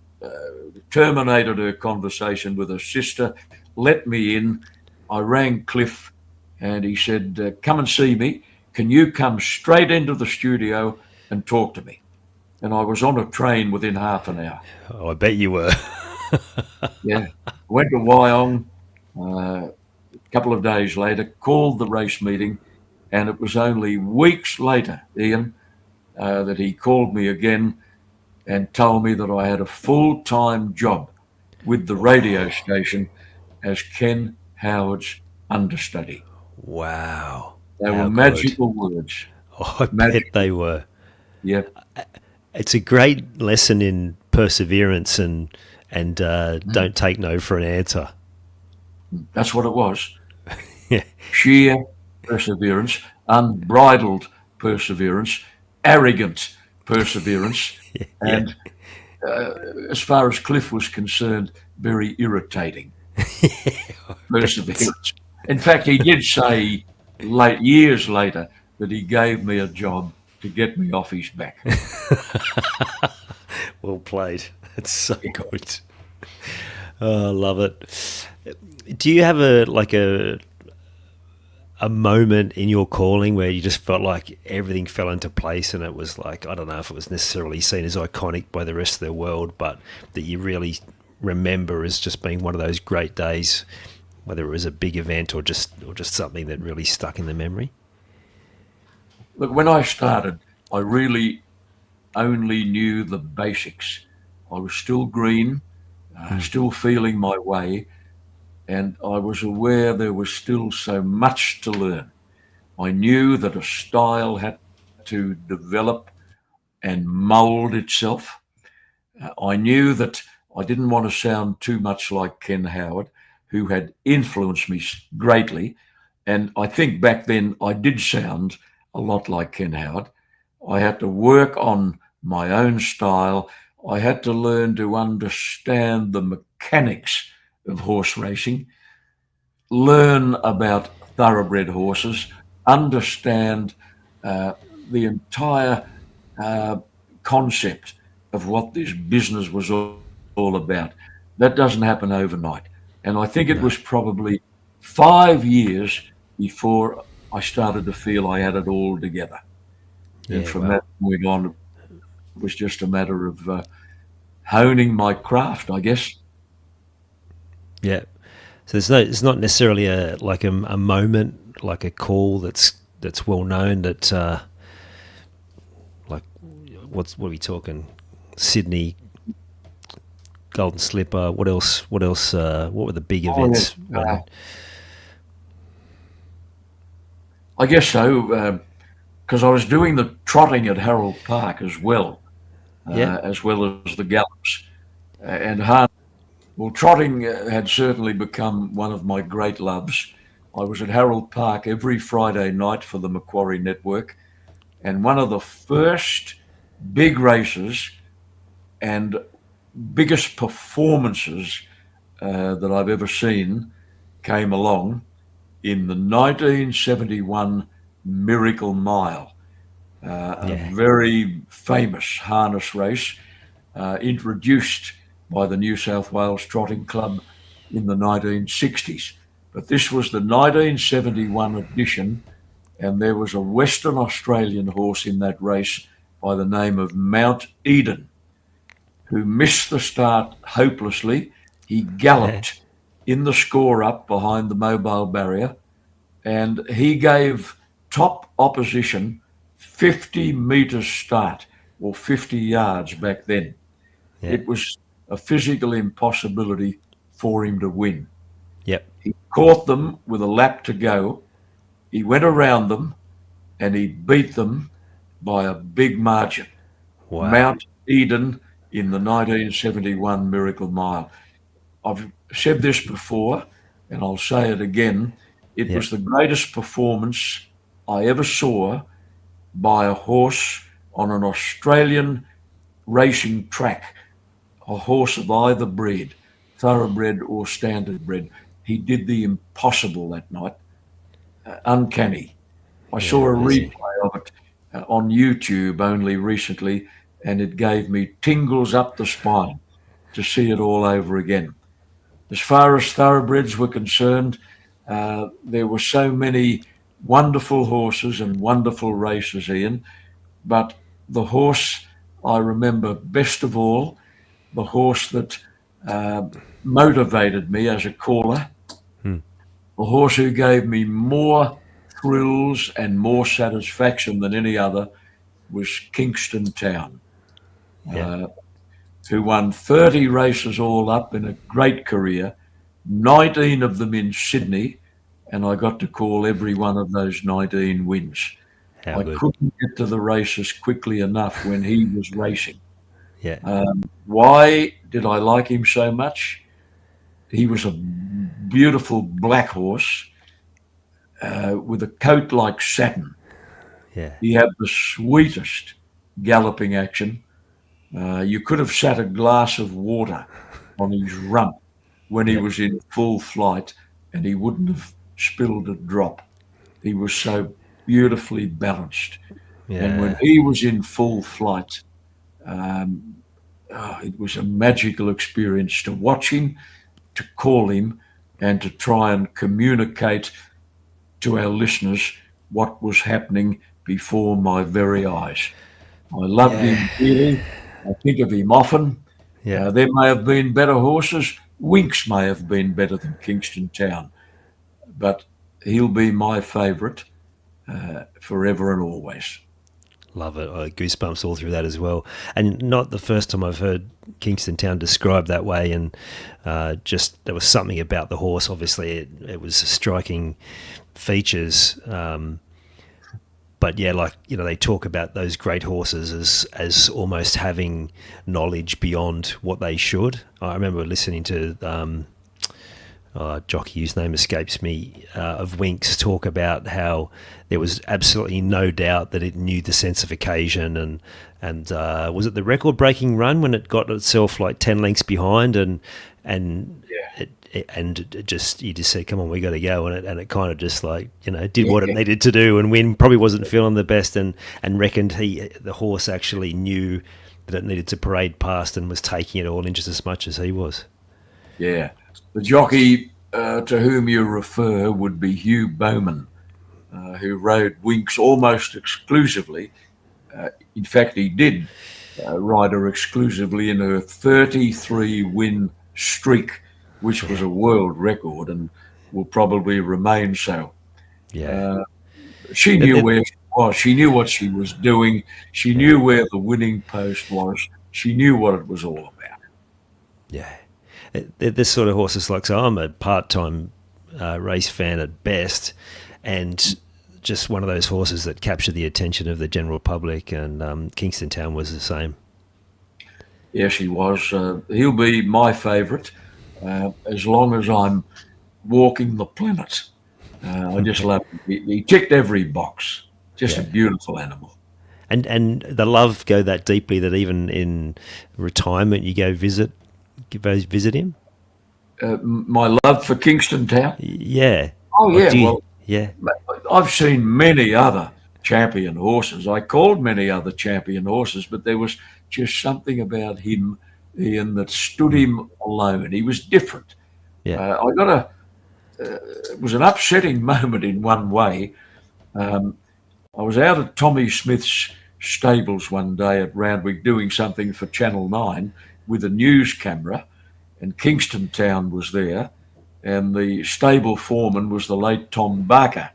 terminated her conversation with her sister, let me in. I rang Cliff, and he said, "Come and see me. Can you come straight into the studio and talk to me?" And I was on a train within half an hour.
Oh, I bet you were.
Yeah. Went to Wyong a couple of days later, called the race meeting, and it was only weeks later, Ian, that he called me again and told me that I had a full-time job with the radio station as Ken Howard's understudy.
Wow.
They were
How good.
magical words.
Oh, I bet
Magical.
they were.
Yep.
It's a great lesson in perseverance and
Mm.
don't take no for an answer.
That's what it was.
Yeah.
Sheer perseverance, unbridled perseverance, arrogant perseverance,
Yeah.
and as far as Cliff was concerned, very irritating
Bet.
perseverance. In fact, he did say years later that he gave me a job to get me off his back.
Well played. It's so good. Oh, I love it. Do you have a moment in your calling where you just felt like everything fell into place, and it was like, I don't know if it was necessarily seen as iconic by the rest of the world, but that you really remember as just being one of those great days, whether it was a big event or just something that really stuck in the memory?
Look, when I started, I really only knew the basics. I was still green, still feeling my way, and I was aware there was still so much to learn. I knew that a style had to develop and mold itself. I knew that I didn't want to sound too much like Ken Howard, who had influenced me greatly. And I think back then I did sound a lot like Ken Howard. I had to work on my own style. I had to learn to understand the mechanics of horse racing, learn about thoroughbred horses, understand uh, the entire uh, concept of what this business was all about. That doesn't happen overnight. And I think it
No.
was probably 5 years before I started to feel I had it all together. And
Yeah,
from that
well,
point on, it was just a matter of honing my craft, I guess.
yeah. So it's not necessarily a moment, like a call that's well known, that like what are we talking? Sydney Golden Slipper. What else? What else? What were the big
Oh, yes.
events when?
I guess so, because I was doing the trotting at Harold Park
Yeah,
as well as the gallops. And hard. Well, trotting had certainly become one of my great loves. I was at Harold Park every Friday night for the Macquarie Network, and one of the first big races and biggest performances that I've ever seen came along in the 1971 Miracle Mile, a
yeah,
very famous harness race introduced by the New South Wales Trotting Club in the 1960s. But this was the 1971 edition, and there was a Western Australian horse in that race by the name of Mount Eden, who missed the start hopelessly. He
yeah,
galloped in the score up behind the mobile barrier, and he gave top opposition 50 metres start, or 50 yards back then.
yeah,
It was a physical impossibility for him to win.
yep.
He caught them with a lap to go. He went around them and he beat them by a big margin.
Wow.
Mount Eden in the 1971 Miracle Mile. I've said this before and I'll say it again. It
Yep.
was the greatest performance I ever saw by a horse on an Australian racing track, a horse of either breed, thoroughbred or standard bred. He did the impossible that night. Uncanny. I
Yeah.
saw a
Amazing.
replay of it on YouTube only recently, and it gave me tingles up the spine to see it all over again. As far as thoroughbreds were concerned, there were so many wonderful horses and wonderful races, Ian, but the horse I remember best of all, the horse that uh, motivated me as a caller,
Hmm.
the horse who gave me more thrills and more satisfaction than any other, was Kingston Town,
Yeah.
uh, who won 30 races all up in a great career, 19 of them in Sydney, and I got to call every one of those 19 wins.
How
I
good.
couldn't get to the races quickly enough when he was racing.
Yeah.
Why did I like him so much? He was a beautiful black horse with a coat like satin.
Yeah.
He had the sweetest galloping action. You could have sat a glass of water on his rump when he
Yep.
was in full flight and he wouldn't have spilled a drop. He was so beautifully balanced. And when
Yeah.
he was in full flight, it was a magical experience to watch him, to call him, and to try and communicate to our listeners what was happening before my very eyes. I loved
Yeah.
him dearly. I think of him often.
Yeah.
There may have been better horses. Winks may have been better than Kingston Town, but he'll be my favourite forever and always.
Love it. Goosebumps all through that as well. And not the first time I've heard Kingston Town described that way. And just there was something about the horse. Obviously, it was striking features. But yeah, like, they talk about those great horses as almost having knowledge beyond what they should. I remember listening to jockey whose name escapes me, of Winks, talk about how there was absolutely no doubt that it knew the sense of occasion, and was it the record-breaking run when it got itself like 10 lengths behind, and
Yeah.
it just, you just said, come on, we got to go, and it kind of just like, did what it needed to do, and Win probably wasn't feeling the best, and reckoned the horse actually knew that it needed to parade past and was taking it all in just as much as he was.
Yeah. The jockey to whom you refer would be Hugh Bowman, who rode Winks almost exclusively. In fact, he did ride her exclusively in her 33-win streak, which was a world record and will probably remain so.
Yeah.
She knew where she was. She knew what she was doing. She knew where the winning post was. She knew what it was all about.
Yeah. This sort of horses, like, so I'm a part-time race fan at best, and just one of those horses that capture the attention of the general public, and Kingston Town was the same.
Yes, he was. He'll be my favourite as long as I'm walking the planet. I just love him. He ticked every box. Just a beautiful animal.
And the love go that deeply that even in retirement you go visit him?
My love for Kingston Town?
Yeah.
Oh, yeah.
Yeah.
I've seen many other champion horses. I called many other champion horses, but there was just something about him, Ian, that stood him alone. He was different.
Yeah.
It was an upsetting moment in one way. I was out at Tommy Smith's stables one day at Randwick doing something for Channel 9 with a news camera, and Kingston Town was there, and the stable foreman was the late Tom Barker.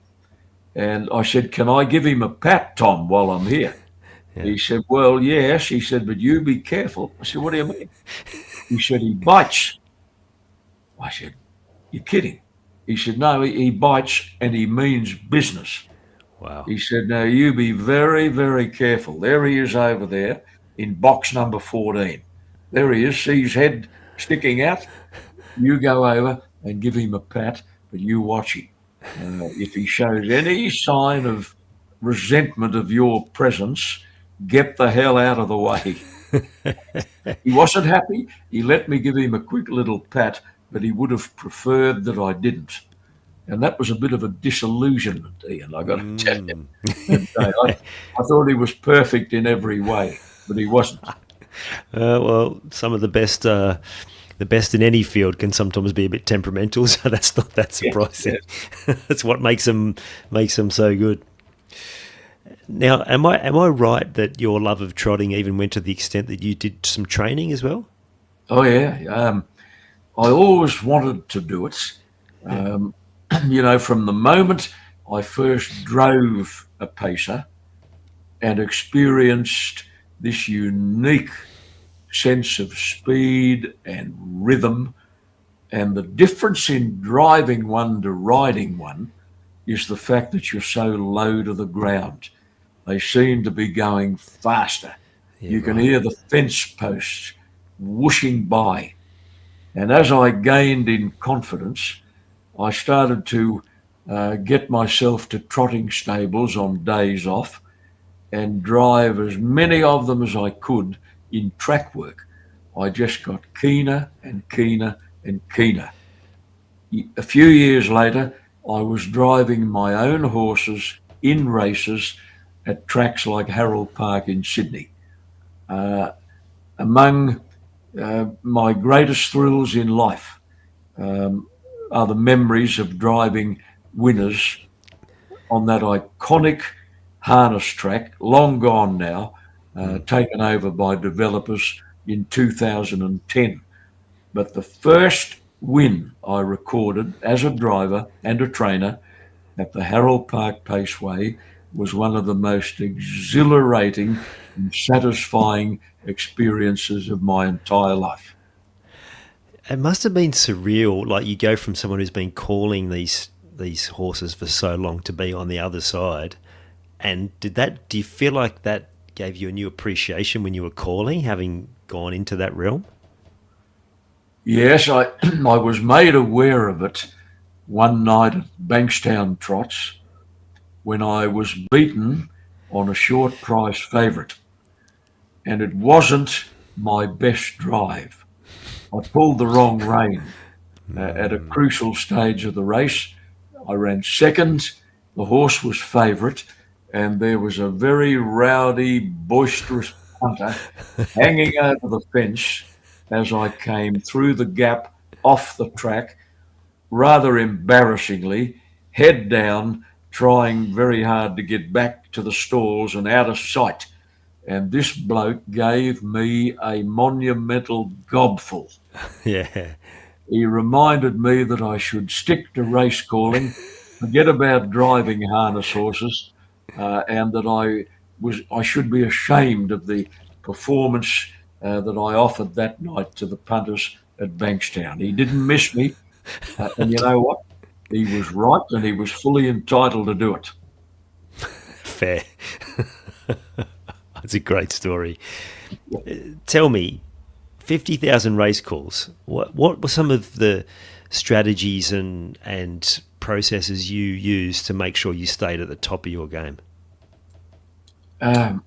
And I said, "Can I give him a pat, Tom, while I'm here?"
Yeah.
He said, "Well, yes." He said, "But you be careful." I said, "What do you mean?" He said, "He bites." I said, "You're kidding." He said, "No, he bites and he means business."
Wow.
He said, "Now you be very, very careful." There he is over there in box number 14. There he is, see his head sticking out. You go over and give him a pat, but you watch him. If he shows any sign of resentment of your presence, get the hell out of the way. He wasn't happy. He let me give him a quick little pat, but he would have preferred that I didn't. And that was a bit of a disillusionment, Ian, I got to tell you. That day. I thought he was perfect in every way, but he wasn't.
Well, some of the best in any field can sometimes be a bit temperamental, so that's not that surprising. Yes. That's what makes them so good. Now, am I right that your love of trotting even went to the extent that you did some training as well?
Oh yeah, I always wanted to do it. From the moment I first drove a pacer and experienced this unique sense of speed and rhythm, and the difference in driving one to riding one is the fact that you're so low to the ground. They seem to be going faster.
Yeah,
you can hear the fence posts whooshing by. And as I gained in confidence, I started to get myself to trotting stables on days off and drive as many of them as I could in track work. I just got keener and keener and keener. A few years later, I was driving my own horses in races at tracks like Harold Park in Sydney. Among my greatest thrills in life are the memories of driving winners on that iconic harness track, long gone now, taken over by developers in 2010. But the first win I recorded as a driver and a trainer at the Harold Park Paceway was one of the most exhilarating and satisfying experiences of my entire life.
It must have been surreal. Like, you go from someone who's been calling these horses for so long to be on the other side. And do you feel like that gave you a new appreciation when you were calling, having gone into that realm?
Yes, I I was made aware of it one night at Bankstown Trots when I was beaten on a short price favourite, and it wasn't my best drive. I pulled the wrong rein at a crucial stage of the race. I ran second. The horse was favourite, and there was a very rowdy, boisterous punter hanging over the fence as I came through the gap off the track, rather embarrassingly, head down, trying very hard to get back to the stalls and out of sight. And this bloke gave me a monumental gobful.
Yeah.
He reminded me that I should stick to race calling, forget about driving harness horses, and that I should be ashamed of the performance that I offered that night to the punters at Bankstown. He didn't miss me, and you know what? He was right, and he was fully entitled to do it.
Fair. That's a great story. Tell me, 50,000 race calls. What were some of the strategies and processes you used to make sure you stayed at the top of your game?
Um,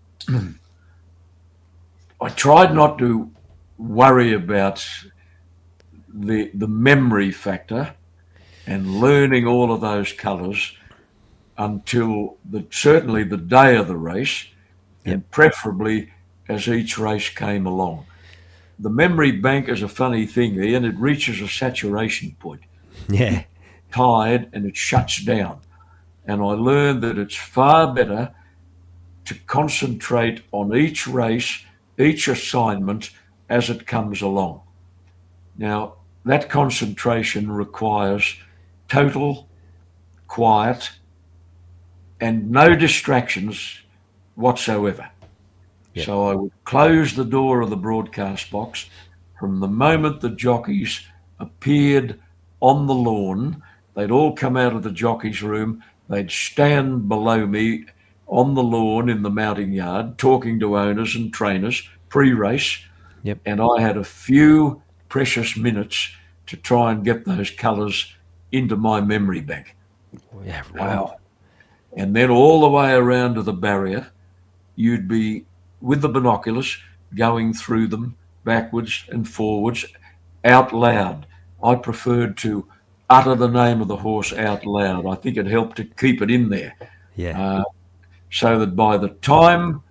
I tried not to worry about the memory factor and learning all of those colours until certainly the day of the race,
Yep.
and preferably as each race came along. The memory bank is a funny thing, Ian. It reaches a saturation point.
Yeah.
Tired and it shuts down. And I learned that it's far better to concentrate on each race, each assignment as it comes along. Now, that concentration requires total quiet and no distractions whatsoever.
Yep.
So I would close the door of the broadcast box from the moment the jockeys appeared on the lawn. They'd all come out of the jockey's room. They'd stand below me on the lawn in the mounting yard, talking to owners and trainers pre-race.
Yep.
And I had a few precious minutes to try and get those colours into my memory bank.
Yeah. Wow.
And then all the way around to the barrier, you'd be with the binoculars going through them backwards and forwards out loud. I preferred to utter the name of the horse out loud. I think it helped to keep it in there.
Yeah.
So that by the time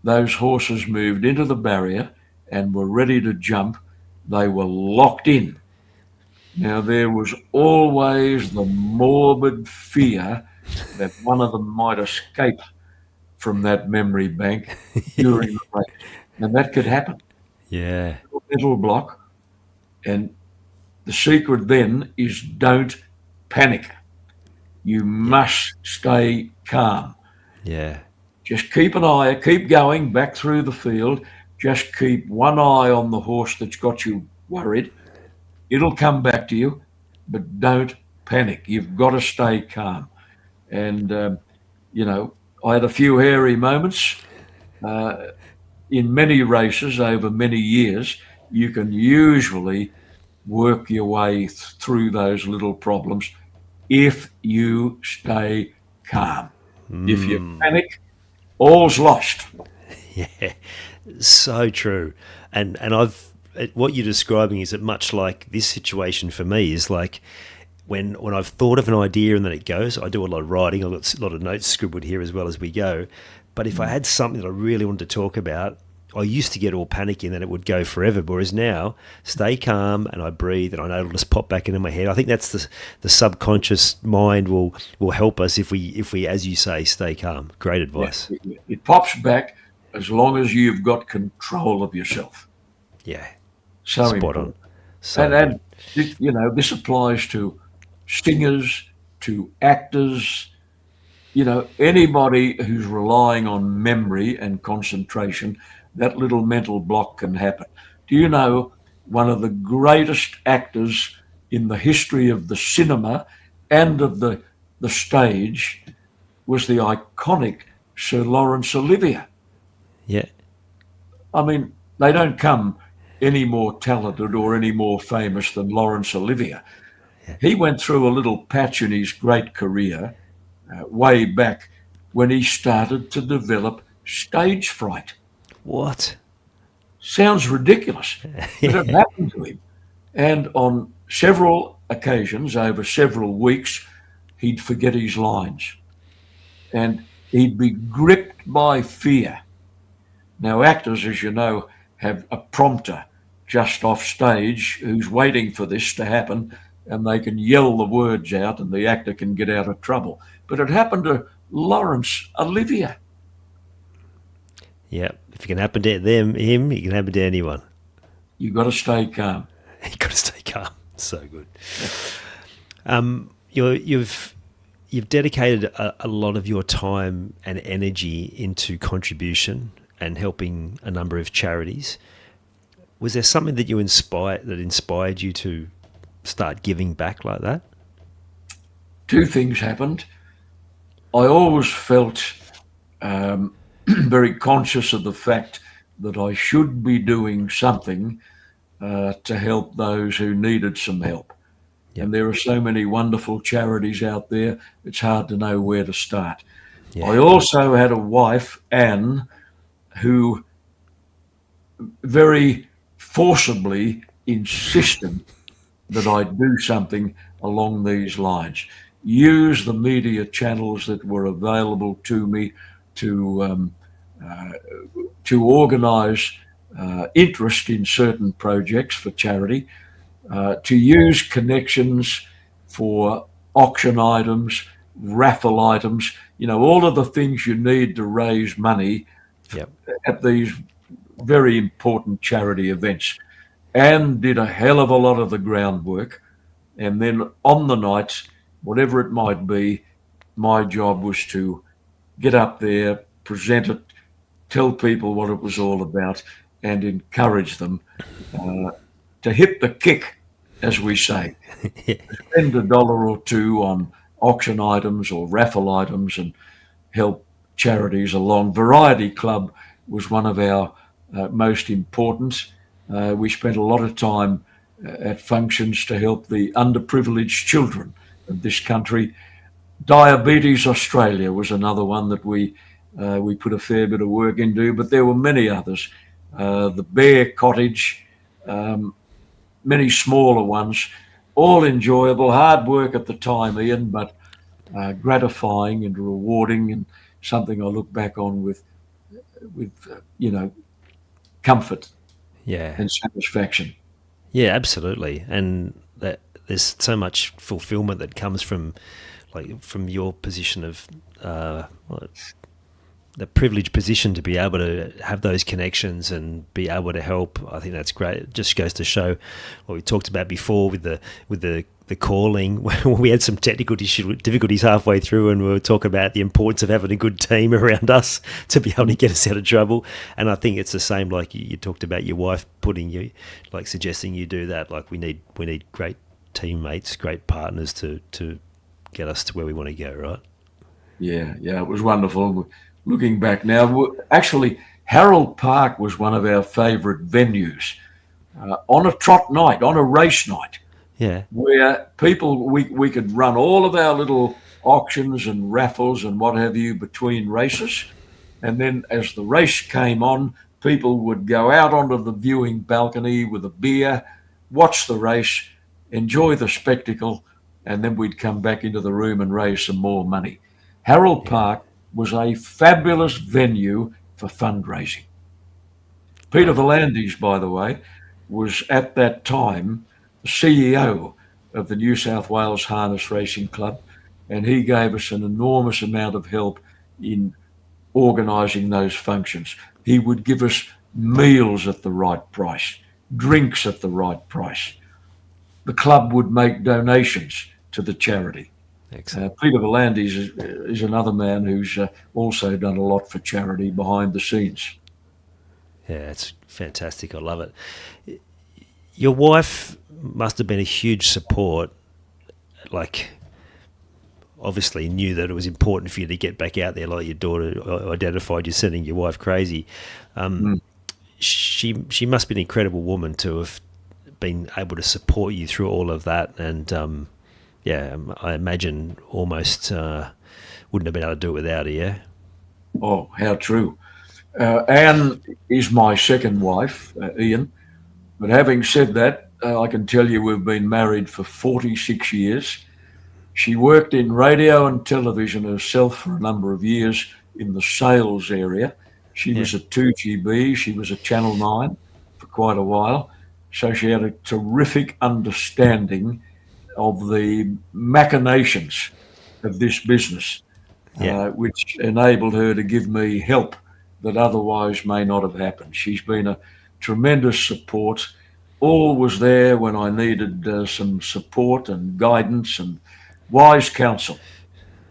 those horses moved into the barrier and were ready to jump, they were locked in. Now, there was always the morbid fear that one of them might escape from that memory bank during the race. And that could happen.
Yeah.
Mental block. And the secret then is don't panic. You must stay calm.
Yeah.
Just keep going back through the field. Just keep one eye on the horse that's got you worried. It'll come back to you, but don't panic. You've got to stay calm. And, I had a few hairy moments. In many races over many years, you can usually work your way through those little problems if you stay calm. If you panic, all's lost.
Yeah. So true. And what you're describing is that much like this situation for me is like when I've thought of an idea and then it goes, I do a lot of writing, I've got a lot of notes scribbled here as well as we go. But if I had something that I really wanted to talk about, I used to get all panicky and then it would go forever. Whereas now, stay calm and I breathe and I know it'll just pop back into my head. I think that's the subconscious mind will help us if we, as you say, stay calm. Great advice.
Yeah, it pops back as long as you've got control of yourself.
Yeah,
So
spot
important.
on. So
And this applies to singers, to actors, anybody who's relying on memory and concentration, that little mental block can happen. Do you know one of the greatest actors in the history of the cinema and of the stage was the iconic Sir Laurence Olivier?
yeah,
I mean, they don't come any more talented or any more famous than Laurence Olivier.
yeah.
He went through a little patch in his great career way back when he started to develop stage fright.
What?
Sounds ridiculous, but it happened to him. And on several occasions, over several weeks, he'd forget his lines and he'd be gripped by fear. Now, actors, as you know, have a prompter just off stage who's waiting for this to happen, and they can yell the words out and the actor can get out of trouble. But it happened to Laurence Olivier.
Yeah. If it can happen to him, it can happen to anyone.
You've got to stay calm.
You got to stay calm. So good.
Yeah.
You've dedicated a lot of your time and energy into contribution and helping a number of charities. Was there something that inspired you to start giving back like that?
Two things happened. I always felt very conscious of the fact that I should be doing something to help those who needed some help.
Yep.
And there are so many wonderful charities out there, it's hard to know where to start.
Yeah.
I also had a wife, Anne, who very forcibly insisted that I do something along these lines. Use the media channels that were available to me to organise interest in certain projects for charity, to use connections for auction items, raffle items, all of the things you need to raise money
Yep.
at these very important charity events, and did a hell of a lot of the groundwork. And then on the nights, whatever it might be, my job was to get up there, present it, tell people what it was all about, and encourage them to hit the kick, as we say. Spend $1 or two on auction items or raffle items and help charities along. Variety Club was one of our most important. We spent a lot of time at functions to help the underprivileged children of this country. Diabetes Australia was another one that we put a fair bit of work into, but there were many others. The Bear Cottage, many smaller ones, all enjoyable, hard work at the time, Ian, but gratifying and rewarding, and something I look back on with comfort
Yeah.
and satisfaction.
Yeah, absolutely. And that there's so much fulfillment that comes from your position of the privileged position to be able to have those connections and be able to help. I think that's great. It just goes to show what we talked about before with the calling. We had some technical difficulties halfway through, and we were talking about the importance of having a good team around us to be able to get us out of trouble. And I think it's the same, like you talked about your wife suggesting you do that. Like we need great teammates, great partners to get us to where we want to go, right?
Yeah, it was wonderful. Looking back now, actually, Harold Park was one of our favourite venues on a trot night, on a race night.
Yeah.
Where people, we could run all of our little auctions and raffles and what have you between races. And then as the race came on, people would go out onto the viewing balcony with a beer, watch the race, enjoy the spectacle, and then we'd come back into the room and raise some more money. Harold Park was a fabulous venue for fundraising. Peter
Right.
V'landys, by the way, was at that time the CEO of the New South Wales Harness Racing Club, and he gave us an enormous amount of help in organising those functions. He would give us meals at the right price, drinks at the right price. The club would make donations to the charity.
Excellent.
Peter V'landys is another man who's also done a lot for charity behind the scenes.
Yeah, it's fantastic. I love it. Your wife must have been a huge support. Like, obviously knew that it was important for you to get back out there, like your daughter identified you sending your wife crazy.
Mm.
She must be an incredible woman to have been able to support you through all of that. And I imagine almost wouldn't have been able to do it without her. Yeah.
Oh, how true. Anne is my second wife, Ian. But having said that, I can tell you we've been married for 46 years. She worked in radio and television herself for a number of years in the sales area. She
Yeah.
was a 2GB, she was a Channel 9 for quite a while. So she had a terrific understanding of the machinations of this business,
Yeah.
which enabled her to give me help that otherwise may not have happened. She's been a tremendous support, always there when I needed some support and guidance and wise counsel,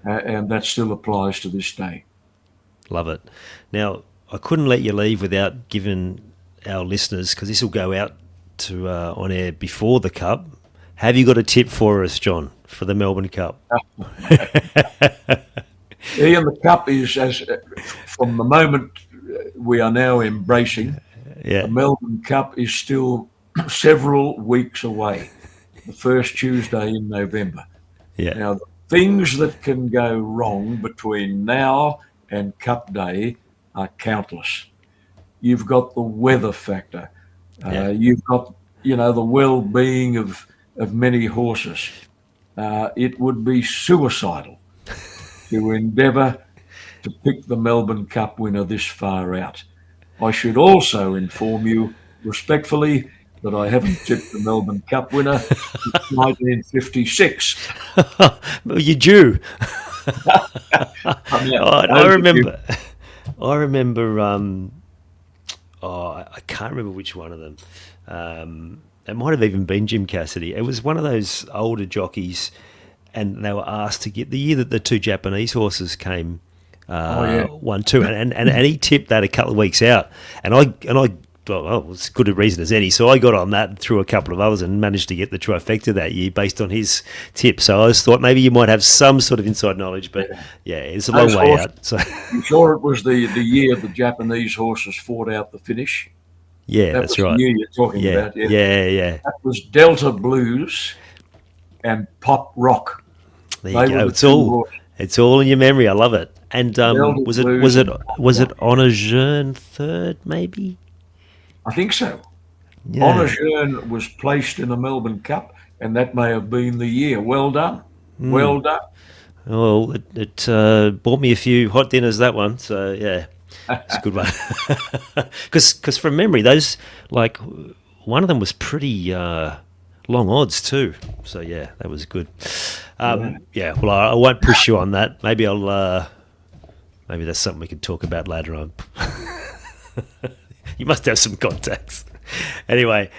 and that still applies to this day.
Love it. Now, I couldn't let you leave without giving our listeners, because this will go out to on air before the Cup. Have you got a tip for us, John, for the Melbourne Cup?
Ian, the Cup is, as from the moment we are now embracing, the
Yeah.
Melbourne Cup is still several weeks away, the first Tuesday in November.
Yeah.
Now, the things that can go wrong between now and Cup Day are countless. You've got the weather factor.
Yeah.
You've got, the well-being of many horses. It would be suicidal to endeavour to pick the Melbourne Cup winner this far out. I should also inform you respectfully that I haven't tipped the Melbourne Cup winner since 1956.
Well, you're due.
I'm now
I
overdue.
remember. I remember. I can't remember which one of them. It might have even been Jim Cassidy. It was one of those older jockeys, and they were asked to get the year that the two Japanese horses came.
Oh, yeah.
1-2, and he tipped that a couple of weeks out, and I well, it was as good a reason as any. So I got on that and threw a couple of others and managed to get the trifecta that year based on his tip. So I just thought maybe you might have some sort of inside knowledge, but yeah, it's a long
Those
way
horses,
out. So
you sure it was the year the Japanese horses fought out the finish?
yeah,
That
that's
was the
right.
year you're talking
Yeah,
about, yeah.
yeah.
That was Delta Blues and Pop Rock.
There you
They were
go.
the two horses.
It's all in your memory. I love it. And
Delta
was it
Blues
was it
and Pop
was it
Rock.
Audition third maybe?
I think so.
Yeah.
Audition was placed in the Melbourne Cup, and that may have been the year. Well done. Well done.
Well, it bought me a few hot dinners, that one. So yeah, it's a good one. Because from memory, those, like, one of them was pretty long odds too. So yeah, that was good.
Yeah.
Yeah. Well, I won't push you on that. Maybe I'll. Maybe that's something we could talk about later on. You must have some contacts. Anyway,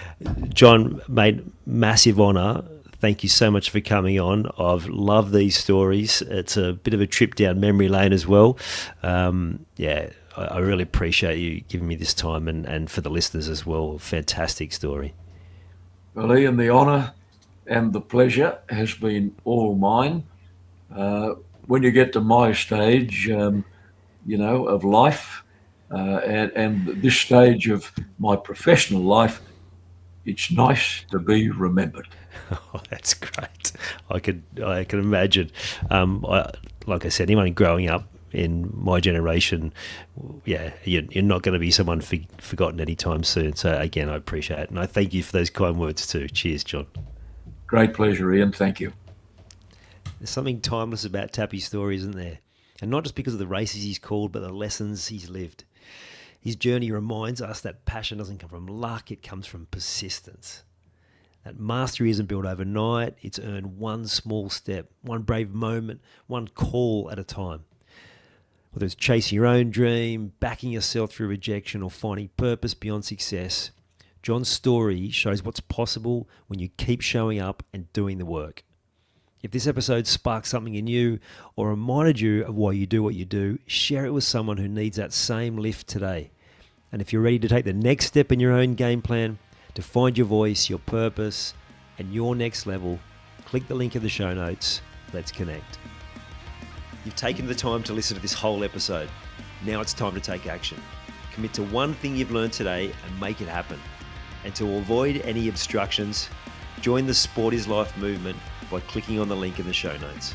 John, mate, massive honour. Thank you so much for coming on. I've loved these stories. It's a bit of a trip down memory lane as well. I really appreciate you giving me this time, and for the listeners as well. Fantastic story.
Well, Ian, the honour and the pleasure has been all mine. When you get to my stage, of life, and this stage of my professional life, it's nice to be remembered.
Oh, that's great. I can imagine. Like I said, anyone growing up in my generation, yeah, you're not going to be someone forgotten anytime soon. So again, I appreciate it, and I thank you for those kind words too. Cheers, John.
Great pleasure, Ian. Thank you.
There's something timeless about Tappy's story, isn't there? And not just because of the races he's called, but the lessons he's lived. His journey reminds us that passion doesn't come from luck, it comes from persistence. That mastery isn't built overnight, it's earned one small step, one brave moment, one call at a time. Whether it's chasing your own dream, backing yourself through rejection, or finding purpose beyond success, John's story shows what's possible when you keep showing up and doing the work. If this episode sparked something in you or reminded you of why you do what you do, share it with someone who needs that same lift today. And if you're ready to take the next step in your own game plan to find your voice, your purpose, and your next level, click the link in the show notes. Let's connect. You've taken the time to listen to this whole episode. Now it's time to take action. Commit to one thing you've learned today and make it happen. And to avoid any obstructions, join the Sport is Life movement by clicking on the link in the show notes.